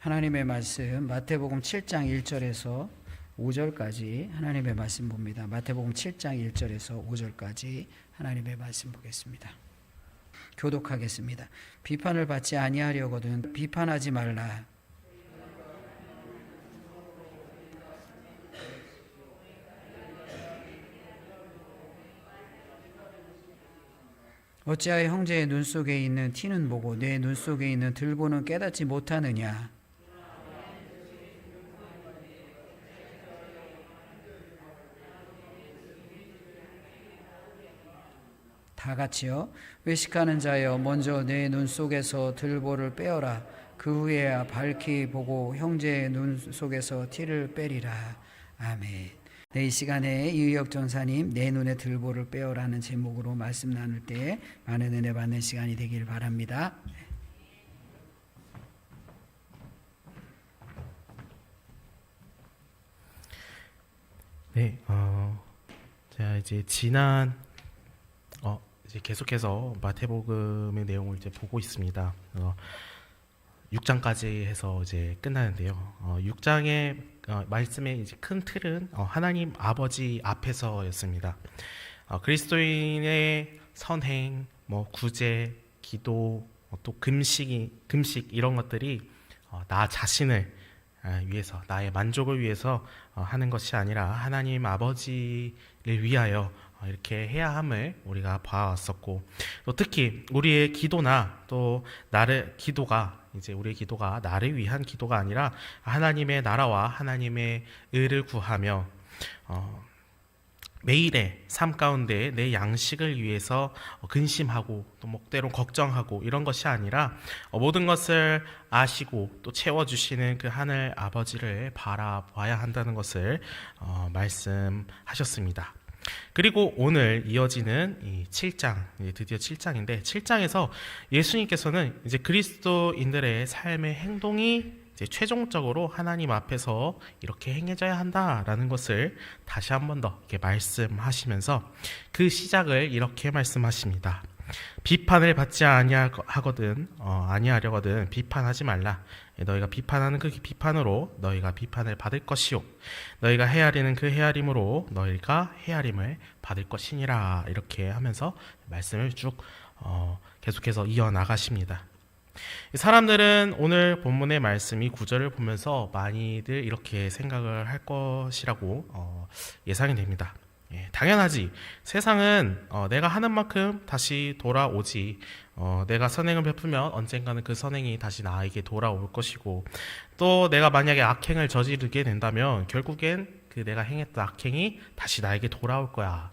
하나님의 말씀 마태복음 7장 1절에서 5절까지 하나님의 말씀 봅니다. 마태복음 7장 1절에서 5절까지 하나님의 말씀 보겠습니다. 교독하겠습니다. 비판을 받지 아니하려거든 비판하지 말라. 어찌하여 형제의 눈 속에 있는 티는 보고 내 눈 속에 있는 들보는 깨닫지 못하느냐. 다 같이요. 외식하는 자여 먼저 내 눈 속에서 들보를 빼어라. 그 후에야 밝히 보고 형제의 눈 속에서 티를 빼리라. 아멘. 네, 이 시간에 이의혁 전사님 내 눈에 들보를 빼어라는 제목으로 말씀 나눌 때 많은 은혜 받는 시간이 되길 바랍니다. 네, 제가 이제 이제 계속해서 마태복음의 내용을 이제 보고 있습니다. 6장까지 해서 이제 끝나는데요. 6장의 말씀의 이제 큰 틀은 하나님 아버지 앞에서였습니다. 그리스도인의 선행, 구제, 기도, 또 금식 이런 것들이 나 자신을 위해서, 나의 만족을 위해서 하는 것이 아니라 하나님 아버지를 위하여 이렇게 해야 함을 우리가 봐왔었고, 또 특히 우리의 기도나 또 우리의 기도가 나를 위한 기도가 아니라 하나님의 나라와 하나님의 의를 구하며 매일의 삶 가운데 내 양식을 위해서 근심하고 또 때론 걱정하고 이런 것이 아니라 모든 것을 아시고 또 채워주시는 그 하늘 아버지를 바라봐야 한다는 것을 말씀하셨습니다. 그리고 오늘 이어지는 이 7장, 드디어 7장인데 7장에서 예수님께서는 이제 그리스도인들의 삶의 행동이 이제 최종적으로 하나님 앞에서 이렇게 행해져야 한다라는 것을 다시 한 번 더 이렇게 말씀하시면서 그 시작을 이렇게 말씀하십니다. 비판을 받지 아니하려거든 비판하지 말라. 너희가 비판하는 그 비판으로 너희가 비판을 받을 것이요 너희가 헤아리는 그 헤아림으로 너희가 헤아림을 받을 것이니라. 이렇게 하면서 말씀을 쭉 계속해서 이어나가십니다. 사람들은 오늘 본문의 말씀이 9절을 보면서 많이들 이렇게 생각을 할 것이라고 예상이 됩니다. 당연하지. 세상은 내가 하는 만큼 다시 돌아오지. 내가 선행을 베푸면 언젠가는 그 선행이 다시 나에게 돌아올 것이고, 또 내가 만약에 악행을 저지르게 된다면 결국엔 그 내가 행했던 악행이 다시 나에게 돌아올 거야.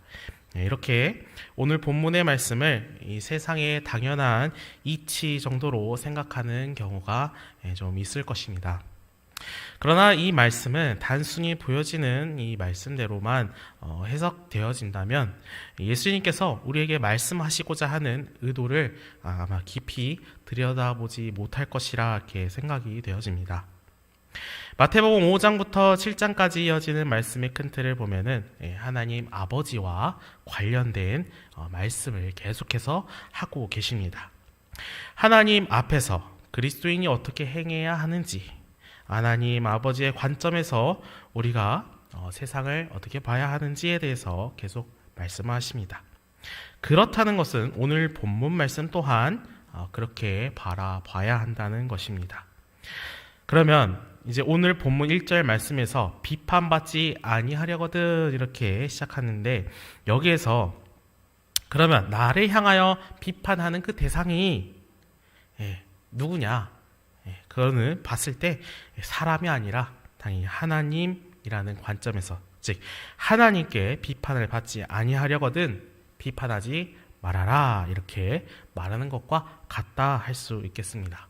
이렇게 오늘 본문의 말씀을 이 세상의 당연한 이치 정도로 생각하는 경우가 좀 있을 것입니다. 그러나 이 말씀은 단순히 보여지는 이 말씀대로만 해석되어진다면 예수님께서 우리에게 말씀하시고자 하는 의도를 아마 깊이 들여다보지 못할 것이라 이렇게 생각이 되어집니다. 마태복음 5장부터 7장까지 이어지는 말씀의 큰 틀을 보면은 하나님 아버지와 관련된 말씀을 계속해서 하고 계십니다. 하나님 앞에서 그리스도인이 어떻게 행해야 하는지, 하나님 아버지의 관점에서 우리가 세상을 어떻게 봐야 하는지에 대해서 계속 말씀하십니다. 그렇다는 것은 오늘 본문 말씀 또한 그렇게 바라봐야 한다는 것입니다. 그러면 이제 오늘 본문 1절 말씀에서 비판받지 아니하려거든 이렇게 시작하는데, 여기에서 그러면 나를 향하여 비판하는 그 대상이 누구냐? 그거는 봤을 때 사람이 아니라 당연히 하나님이라는 관점에서, 즉 하나님께 비판을 받지 아니하려거든 비판하지 말아라 이렇게 말하는 것과 같다 할 수 있겠습니다.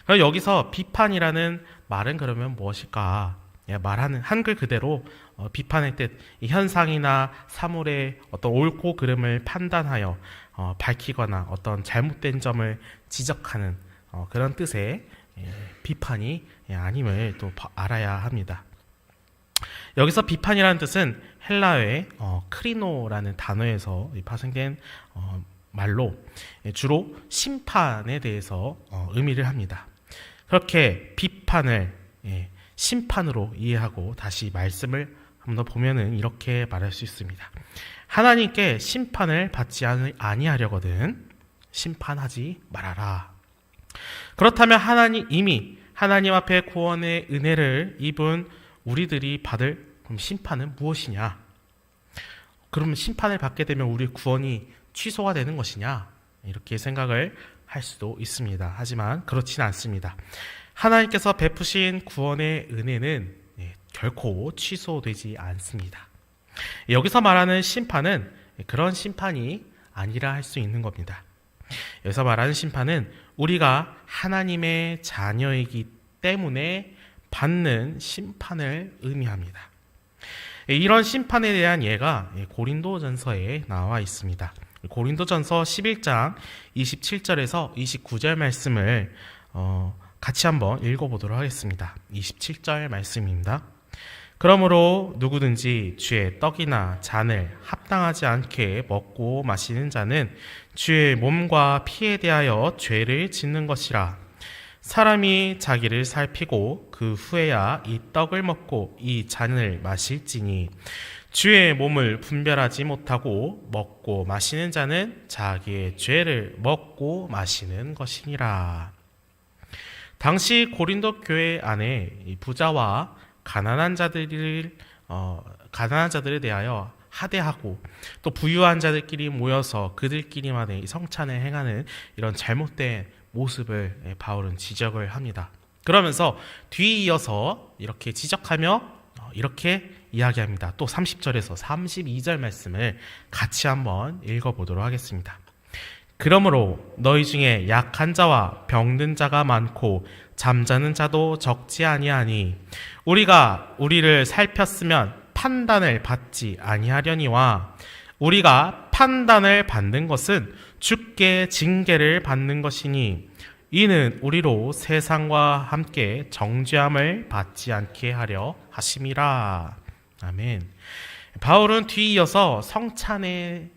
그럼 여기서 비판이라는 말은 그러면 무엇일까? 말하는 한글 그대로 비판의 뜻, 이 현상이나 사물의 어떤 옳고 그름을 판단하여 밝히거나 어떤 잘못된 점을 지적하는 그런 뜻의 비판이 아님을 또 알아야 합니다. 여기서 비판이라는 뜻은 헬라어의 크리노라는 단어에서 파생된 말로 주로 심판에 대해서 의미를 합니다. 그렇게 비판을 심판으로 이해하고 다시 말씀을 한번 더 보면은 이렇게 말할 수 있습니다. 하나님께 심판을 받지 아니하려거든 심판하지 말아라. 그렇다면 이미 하나님 앞에 구원의 은혜를 입은 우리들이 받을 그럼 심판은 무엇이냐? 그러면 심판을 받게 되면 우리 구원이 취소가 되는 것이냐? 이렇게 생각을 할 수도 있습니다. 하지만 그렇지는 않습니다. 하나님께서 베푸신 구원의 은혜는 결코 취소되지 않습니다. 여기서 말하는 심판은 그런 심판이 아니라 할 수 있는 겁니다. 여기서 말하는 심판은 우리가 하나님의 자녀이기 때문에 받는 심판을 의미합니다. 이런 심판에 대한 예가 고린도전서에 나와 있습니다. 고린도전서 11장 27절에서 29절 말씀을 같이 한번 읽어보도록 하겠습니다. 27절 말씀입니다. 그러므로 누구든지 주의 떡이나 잔을 합당하지 않게 먹고 마시는 자는 주의 몸과 피에 대하여 죄를 짓는 것이라. 사람이 자기를 살피고 그 후에야 이 떡을 먹고 이 잔을 마실지니 주의 몸을 분별하지 못하고 먹고 마시는 자는 자기의 죄를 먹고 마시는 것이니라. 당시 고린도 교회 안에 부자와 가난한 자들에 대하여 하대하고 또 부유한 자들끼리 모여서 그들끼리만의 성찬을 행하는 이런 잘못된 모습을 바울은 지적을 합니다. 그러면서 뒤이어서 이렇게 지적하며 이렇게 이야기합니다. 또 30절에서 32절 말씀을 같이 한번 읽어보도록 하겠습니다. 그러므로 너희 중에 약한 자와 병든 자가 많고 잠자는 자도 적지 아니하니 우리가 우리를 살폈으면 판단을 받지 아니하려니와 우리가 판단을 받는 것은 주께 징계를 받는 것이니 이는 우리로 세상과 함께 정죄함을 받지 않게 하려 하심이라. 아멘. 바울은 뒤이어서 성찬에서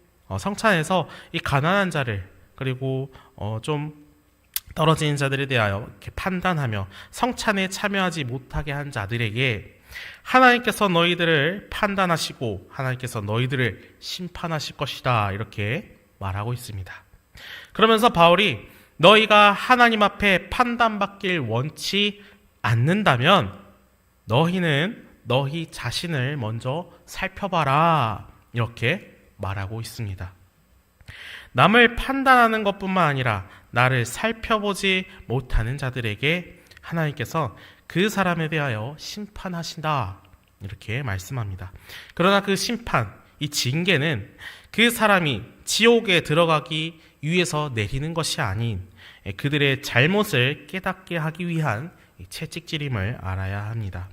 이 가난한 자를 그리고 좀 떨어지는 자들에 대하여 이렇게 판단하며 성찬에 참여하지 못하게 한 자들에게 하나님께서 너희들을 판단하시고 하나님께서 너희들을 심판하실 것이다 이렇게 말하고 있습니다. 그러면서 바울이 너희가 하나님 앞에 판단받길 원치 않는다면 너희는 너희 자신을 먼저 살펴봐라 이렇게 말하고 있습니다. 남을 판단하는 것뿐만 아니라 나를 살펴보지 못하는 자들에게 하나님께서 그 사람에 대하여 심판하신다 이렇게 말씀합니다. 그러나 그 심판, 이 징계는 그 사람이 지옥에 들어가기 위해서 내리는 것이 아닌 그들의 잘못을 깨닫게 하기 위한 채찍질임을 알아야 합니다.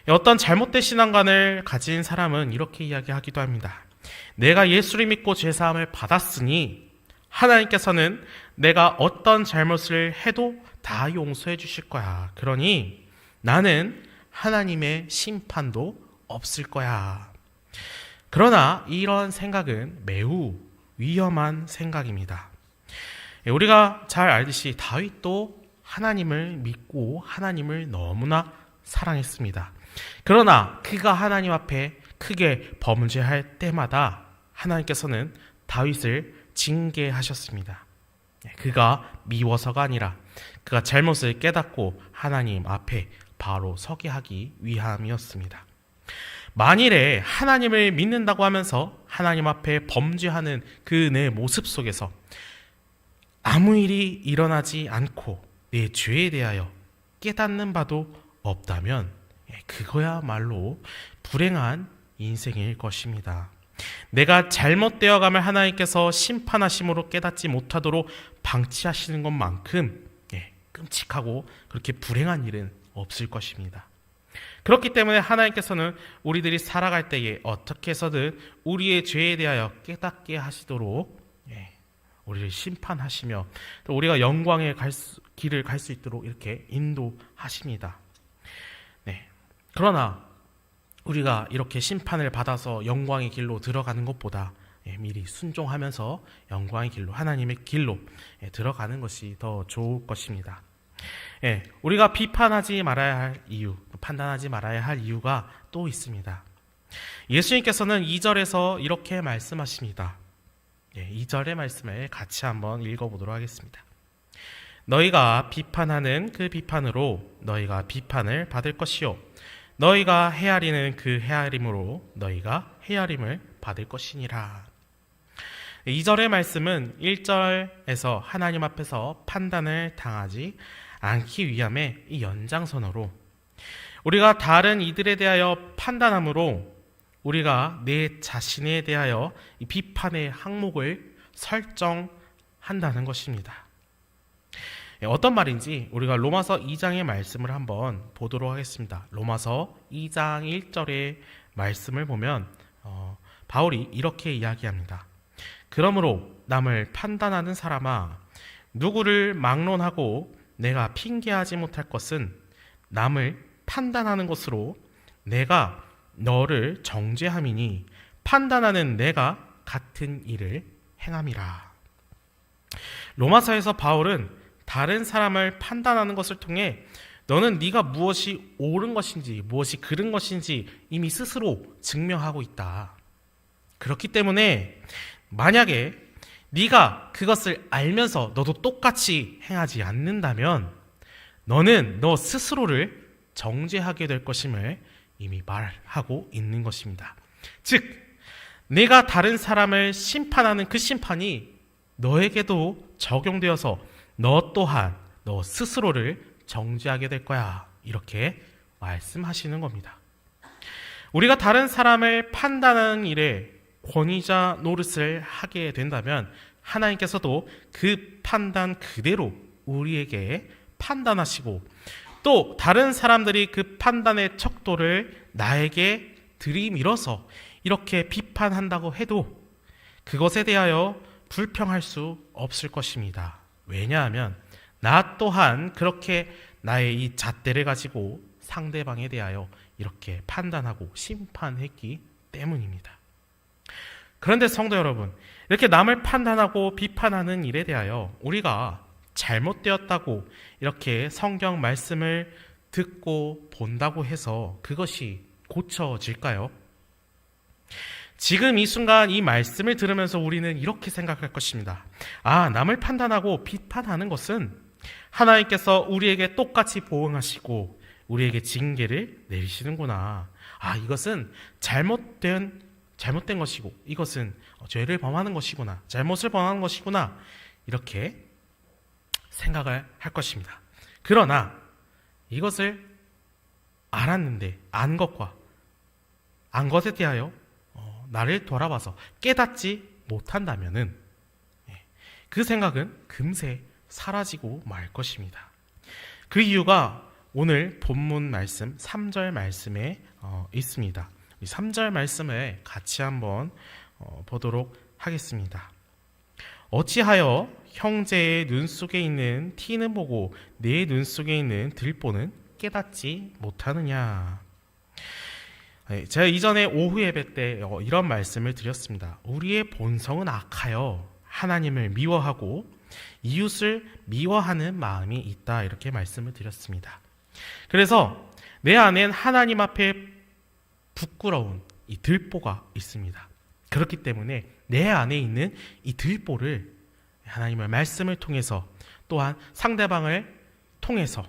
어떤 잘못된 신앙관을 가진 사람은 이렇게 이야기하기도 합니다. 내가 예수를 믿고 죄사함을 받았으니 하나님께서는 내가 어떤 잘못을 해도 다 용서해 주실 거야. 그러니 나는 하나님의 심판도 없을 거야. 그러나 이런 생각은 매우 위험한 생각입니다. 우리가 잘 알듯이 다윗도 하나님을 믿고 하나님을 너무나 사랑했습니다. 그러나 그가 하나님 앞에 크게 범죄할 때마다 하나님께서는 다윗을 징계하셨습니다. 그가 미워서가 아니라 그가 잘못을 깨닫고 하나님 앞에 바로 서게 하기 위함이었습니다. 만일에 하나님을 믿는다고 하면서 하나님 앞에 범죄하는 그 내 모습 속에서 아무 일이 일어나지 않고 내 죄에 대하여 깨닫는 바도 없다면 그거야말로 불행한 인생일 것입니다. 내가 잘못되어감을 하나님께서 심판하심으로 깨닫지 못하도록 방치하시는 것만큼 끔찍하고 그렇게 불행한 일은 없을 것입니다. 그렇기 때문에 하나님께서는 우리들이 살아갈 때에 어떻게 해서든 우리의 죄에 대하여 깨닫게 하시도록 우리를 심판하시며 또 우리가 영광의 길을 갈 수 있도록 이렇게 인도하십니다. 그러나 우리가 이렇게 심판을 받아서 영광의 길로 들어가는 것보다 미리 순종하면서 영광의 길로 하나님의 길로 들어가는 것이 더 좋을 것입니다. 예, 우리가 비판하지 말아야 할 이유, 판단하지 말아야 할 이유가 또 있습니다. 예수님께서는 2절에서 이렇게 말씀하십니다. 예, 2절의 말씀을 같이 한번 읽어보도록 하겠습니다. 너희가 비판하는 그 비판으로 너희가 비판을 받을 것이요 너희가 헤아리는 그 헤아림으로 너희가 헤아림을 받을 것이니라. 2절의 말씀은 1절에서 하나님 앞에서 판단을 당하지 않기 위함의 이 연장선으로 우리가 다른 이들에 대하여 판단함으로 우리가 내 자신에 대하여 이 비판의 항목을 설정한다는 것입니다. 어떤 말인지 우리가 로마서 2장의 말씀을 한번 보도록 하겠습니다. 로마서 2장 1절의 말씀을 보면 바울이 이렇게 이야기합니다. 그러므로 남을 판단하는 사람아, 누구를 막론하고 내가 핑계하지 못할 것은 남을 판단하는 것으로 내가 너를 정죄함이니 판단하는 내가 같은 일을 행함이라. 로마서에서 바울은 다른 사람을 판단하는 것을 통해 너는 네가 무엇이 옳은 것인지 무엇이 그른 것인지 이미 스스로 증명하고 있다. 그렇기 때문에 만약에 네가 그것을 알면서 너도 똑같이 행하지 않는다면 너는 너 스스로를 정죄하게 될 것임을 이미 말하고 있는 것입니다. 즉, 내가 다른 사람을 심판하는 그 심판이 너에게도 적용되어서 너 또한 너 스스로를 정죄하게 될 거야. 이렇게 말씀하시는 겁니다. 우리가 다른 사람을 판단하는 일에 권위자 노릇을 하게 된다면 하나님께서도 그 판단 그대로 우리에게 판단하시고 또 다른 사람들이 그 판단의 척도를 나에게 들이밀어서 이렇게 비판한다고 해도 그것에 대하여 불평할 수 없을 것입니다. 왜냐하면 나 또한 그렇게 나의 이 잣대를 가지고 상대방에 대하여 이렇게 판단하고 심판했기 때문입니다. 그런데 성도 여러분, 이렇게 남을 판단하고 비판하는 일에 대하여 우리가 잘못되었다고 이렇게 성경 말씀을 듣고 본다고 해서 그것이 고쳐질까요? 지금 이 순간 이 말씀을 들으면서 우리는 이렇게 생각할 것입니다. 아, 남을 판단하고 비판하는 것은 하나님께서 우리에게 똑같이 보응하시고 우리에게 징계를 내리시는구나. 아, 이것은 잘못된 것이고 이것은 죄를 범하는 것이구나. 잘못을 범하는 것이구나. 이렇게 생각을 할 것입니다. 그러나 이것을 알았는데 안 것에 대하여 나를 돌아봐서 깨닫지 못한다면은 그 생각은 금세 사라지고 말 것입니다. 그 이유가 오늘 본문 말씀 3절 말씀에 있습니다. 이 3절 말씀을 같이 한번 보도록 하겠습니다. 어찌하여 형제의 눈 속에 있는 티는 보고 내 눈 속에 있는 들보는 깨닫지 못하느냐. 제가 이전에 오후 예배 때 이런 말씀을 드렸습니다. 우리의 본성은 악하여 하나님을 미워하고 이웃을 미워하는 마음이 있다. 이렇게 말씀을 드렸습니다. 그래서 내 안엔 하나님 앞에 부끄러운 이 들보가 있습니다. 그렇기 때문에 내 안에 있는 이 들보를 하나님의 말씀을 통해서 또한 상대방을 통해서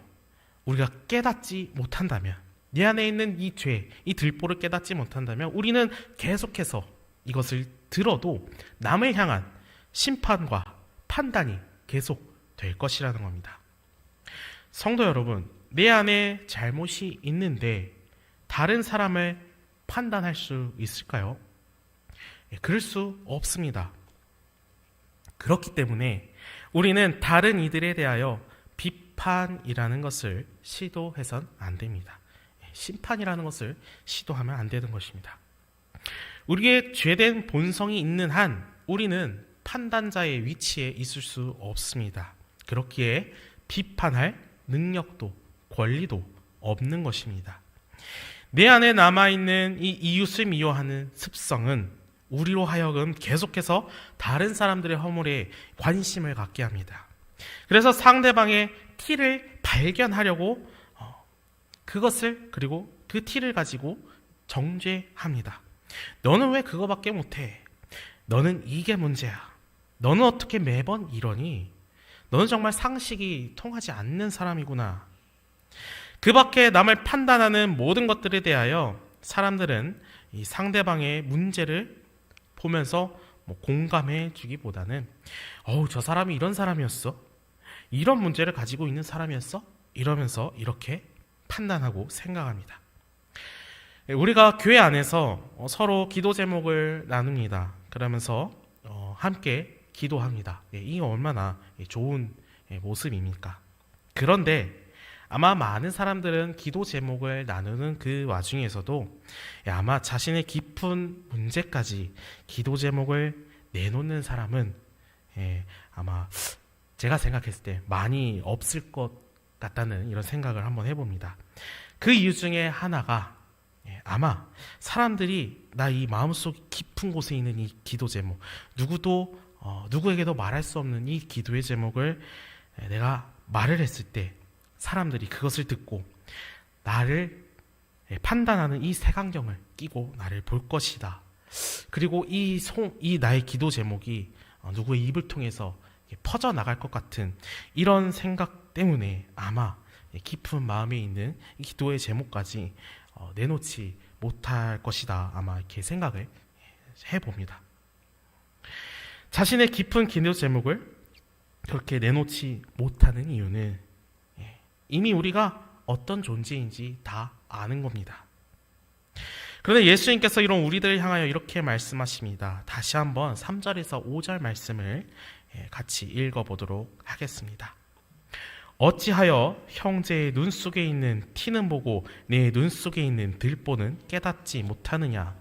우리가 깨닫지 못한다면 내 안에 있는 이 죄, 이 들보를 깨닫지 못한다면 우리는 계속해서 이것을 들어도 남을 향한 심판과 판단이 계속 될 것이라는 겁니다. 성도 여러분, 내 안에 잘못이 있는데 다른 사람을 판단할 수 있을까요? 그럴 수 없습니다. 그렇기 때문에 우리는 다른 이들에 대하여 비판이라는 것을 시도해선 안 됩니다. 심판이라는 것을 시도하면 안 되는 것입니다. 우리의 죄된 본성이 있는 한 우리는 판단자의 위치에 있을 수 없습니다. 그렇기에 비판할 능력도 권리도 없는 것입니다. 내 안에 남아있는 이 이웃을 미워하는 습성은 우리로 하여금 계속해서 다른 사람들의 허물에 관심을 갖게 합니다. 그래서 상대방의 티를 발견하려고 그것을 그리고 그 티를 가지고 정죄합니다. 너는 왜 그거밖에 못해? 너는 이게 문제야. 너는 어떻게 매번 이러니? 너는 정말 상식이 통하지 않는 사람이구나. 그 밖에 남을 판단하는 모든 것들에 대하여 사람들은 이 상대방의 문제를 보면서 공감해 주기보다는 저 사람이 이런 사람이었어? 이런 문제를 가지고 있는 사람이었어? 이러면서 이렇게 판단하고 생각합니다. 우리가 교회 안에서 서로 기도 제목을 나눕니다. 그러면서 함께 기도합니다. 이게 얼마나 좋은 모습입니까? 그런데 아마 많은 사람들은 기도 제목을 나누는 그 와중에서도 아마 자신의 깊은 문제까지 기도 제목을 내놓는 사람은 아마 제가 생각했을 때 많이 없을 것 같다는 이런 생각을 한번 해봅니다. 그 이유 중에 하나가 아마 사람들이 나 이 마음속 깊은 곳에 있는 이 기도 제목, 누구에게도 말할 수 없는 이 기도의 제목을 내가 말을 했을 때 사람들이 그것을 듣고 나를 판단하는 이 색안경을 끼고 나를 볼 것이다. 그리고 이 나의 기도 제목이 누구의 입을 통해서 퍼져나갈 것 같은 이런 생각 때문에 아마 깊은 마음에 있는 이 기도의 제목까지 내놓지 못할 것이다. 아마 이렇게 생각을 해봅니다. 자신의 깊은 기도 제목을 그렇게 내놓지 못하는 이유는 이미 우리가 어떤 존재인지 다 아는 겁니다. 그런데 예수님께서 이런 우리들을 향하여 이렇게 말씀하십니다. 다시 한번 3절에서 5절 말씀을 같이 읽어보도록 하겠습니다. 어찌하여 형제의 눈 속에 있는 티는 보고 내 눈 속에 있는 들보는 깨닫지 못하느냐?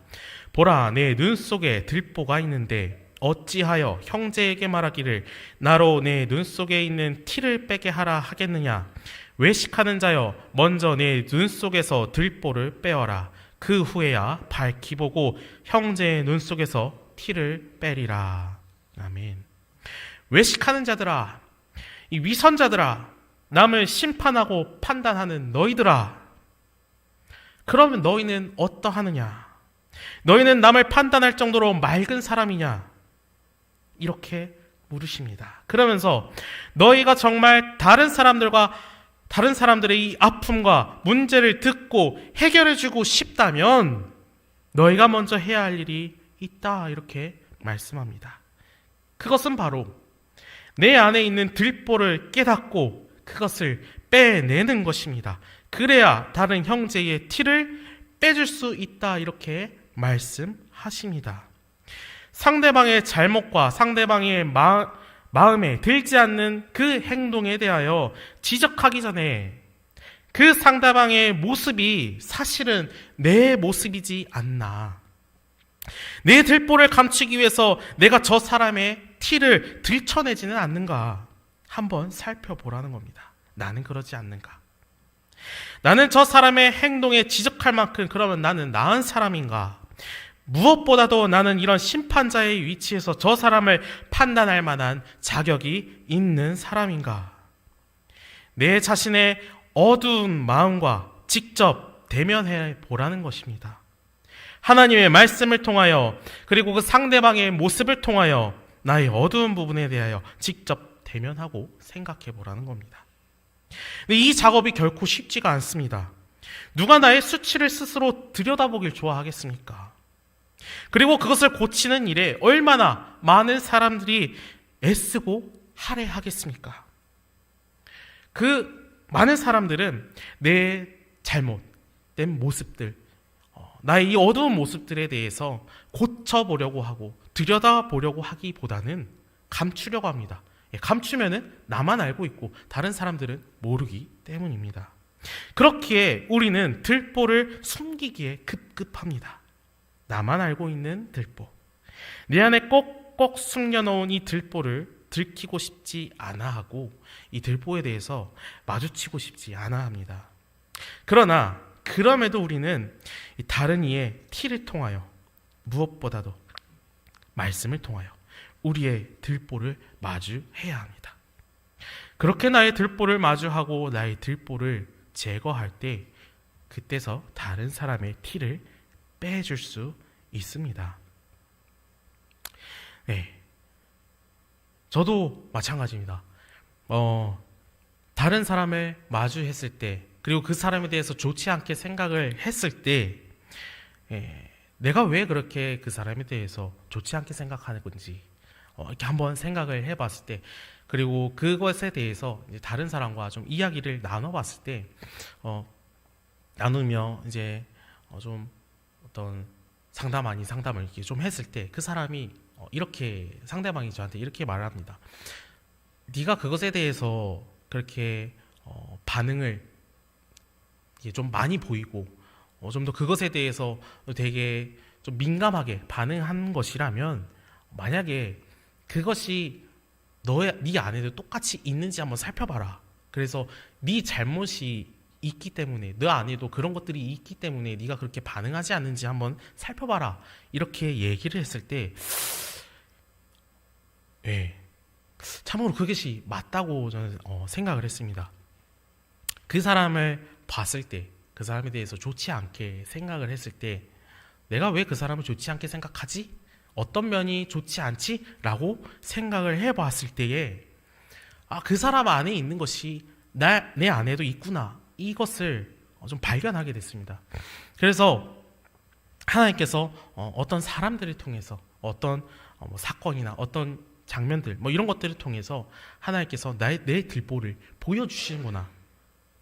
보라, 내 눈 속에 들보가 있는데 어찌하여 형제에게 말하기를 나로 내 눈 속에 있는 티를 빼게 하라 하겠느냐? 외식하는 자여, 먼저 내 눈 속에서 들보를 빼어라. 그 후에야 밝히 보고 형제의 눈 속에서 티를 빼리라. 아멘. 외식하는 자들아, 이 위선자들아, 남을 심판하고 판단하는 너희들아, 그러면 너희는 어떠하느냐? 너희는 남을 판단할 정도로 맑은 사람이냐? 이렇게 물으십니다. 그러면서 너희가 정말 다른 사람들의 이 아픔과 문제를 듣고 해결해주고 싶다면 너희가 먼저 해야 할 일이 있다. 이렇게 말씀합니다. 그것은 바로 내 안에 있는 들보를 깨닫고 그것을 빼내는 것입니다. 그래야 다른 형제의 티를 빼줄 수 있다. 이렇게 말씀하십니다. 상대방의 잘못과 상대방의 마음에 들지 않는 그 행동에 대하여 지적하기 전에 그 상대방의 모습이 사실은 내 모습이지 않나, 내 들보를 감추기 위해서 내가 저 사람의 티를 들춰내지는 않는가 한번 살펴보라는 겁니다. 나는 그러지 않는가? 나는 저 사람의 행동에 지적할 만큼 그러면 나는 나은 사람인가? 무엇보다도 나는 이런 심판자의 위치에서 저 사람을 판단할 만한 자격이 있는 사람인가? 내 자신의 어두운 마음과 직접 대면해 보라는 것입니다. 하나님의 말씀을 통하여 그리고 그 상대방의 모습을 통하여 나의 어두운 부분에 대하여 직접 대면하고 생각해 보라는 겁니다. 근데 이 작업이 결코 쉽지가 않습니다. 누가 나의 수치를 스스로 들여다보길 좋아하겠습니까? 그리고 그것을 고치는 일에 얼마나 많은 사람들이 애쓰고 할애하겠습니까? 그 많은 사람들은 내 잘못된 모습들, 나의 이 어두운 모습들에 대해서 고쳐보려고 하고 들여다보려고 하기보다는 감추려고 합니다. 감추면은 나만 알고 있고 다른 사람들은 모르기 때문입니다. 그렇기에 우리는 들보를 숨기기에 급급합니다. 나만 알고 있는 들보, 내 안에 꼭꼭 숨겨놓은 이 들보를 들키고 싶지 않아 하고 이 들보에 대해서 마주치고 싶지 않아 합니다. 그러나 그럼에도 우리는 다른 이의 티를 통하여 무엇보다도 말씀을 통하여 우리의 들보를 마주해야 합니다. 그렇게 나의 들보를 마주하고 나의 들보를 제거할 때 그때서 다른 사람의 티를 빼줄 수 있습니다. 네, 저도 마찬가지입니다. 다른 사람을 마주했을 때, 그리고 그 사람에 대해서 좋지 않게 생각을 했을 때, 내가 왜 그렇게 그 사람에 대해서 좋지 않게 생각하는 건지 이렇게 한번 생각을 해봤을 때, 그리고 그것에 대해서 이제 다른 사람과 좀 이야기를 나눠봤을 때, 나누며 이제 좀 어떤 상담 아닌 상담을 이렇게 좀 했을 때, 그 사람이 이렇게, 상대방이 저한테 이렇게 말합니다. 네가 그것에 대해서 그렇게 반응을 이게 좀 많이 보이고 좀 더 그것에 대해서 되게 좀 민감하게 반응한 것이라면, 만약에 그것이 네 안에도 똑같이 있는지 한번 살펴봐라. 그래서 네 잘못이 있기 때문에, 너 안에도 그런 것들이 있기 때문에 네가 그렇게 반응하지 않는지 한번 살펴봐라. 이렇게 얘기를 했을 때, 참으로 그것이 맞다고 저는 생각을 했습니다. 그 사람을 봤을 때, 그 사람에 대해서 좋지 않게 생각을 했을 때, 내가 왜 그 사람을 좋지 않게 생각하지? 어떤 면이 좋지 않지? 라고 생각을 해봤을 때에, 그 사람 안에 있는 것이 내 안에도 있구나, 이것을 좀 발견하게 됐습니다. 그래서 하나님께서 어떤 사람들을 통해서, 어떤 사건이나 어떤 장면들, 이런 것들을 통해서 하나님께서 내 들보를 보여주시는구나,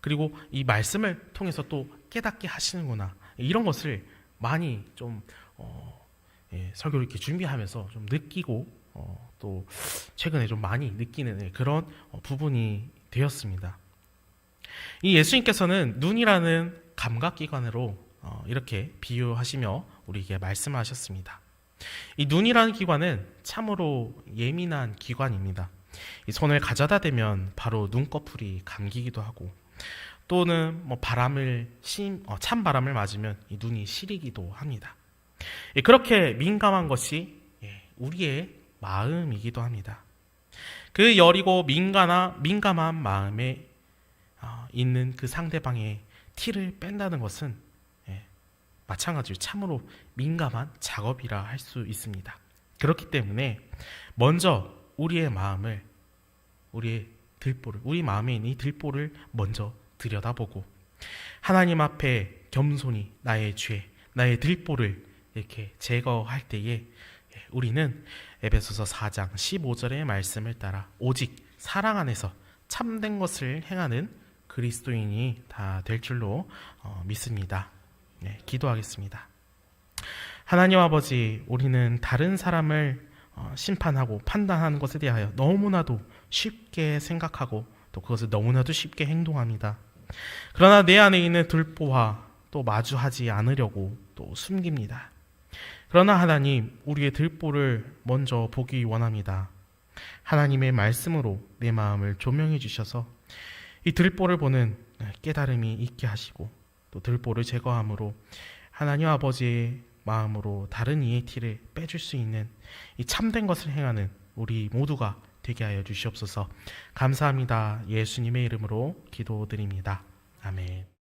그리고 이 말씀을 통해서 또 깨닫게 하시는구나, 이런 것을 많이 좀 설교를 이렇게 준비하면서 좀 느끼고, 또 최근에 좀 많이 느끼는 그런 부분이 되었습니다. 이 예수님께서는 눈이라는 감각기관으로 이렇게 비유하시며 우리에게 말씀하셨습니다. 이 눈이라는 기관은 참으로 예민한 기관입니다. 이 손을 가져다 대면 바로 눈꺼풀이 감기기도 하고, 또는 찬 바람을 맞으면 이 눈이 시리기도 합니다. 그렇게 민감한 것이 우리의 마음이기도 합니다. 그 여리고 민감한 마음에 있는 그 상대방의 티를 뺀다는 것은 마찬가지로 참으로 민감한 작업이라 할 수 있습니다. 그렇기 때문에 먼저 우리의 마음을, 우리 마음에 있는 이 들보를 먼저 들여다보고, 하나님 앞에 겸손히 나의 죄, 나의 들보를 이렇게 제거할 때에 우리는 에베소서 4장 15절의 말씀을 따라 오직 사랑 안에서 참된 것을 행하는 그리스도인이 다 될 줄로 믿습니다. 기도하겠습니다. 하나님 아버지, 우리는 다른 사람을 심판하고 판단하는 것에 대하여 너무나도 쉽게 생각하고 또 그것을 너무나도 쉽게 행동합니다. 그러나 내 안에 있는 들보와 또 마주하지 않으려고 또 숨깁니다. 그러나 하나님, 우리의 들보를 먼저 보기 원합니다. 하나님의 말씀으로 내 마음을 조명해 주셔서 이 들보를 보는 깨달음이 있게 하시고, 또 들보를 제거함으로 하나님 아버지의 마음으로 다른 이의 티를 빼줄 수 있는 이 참된 것을 행하는 우리 모두가 되게 하여 주시옵소서. 감사합니다. 예수님의 이름으로 기도드립니다. 아멘.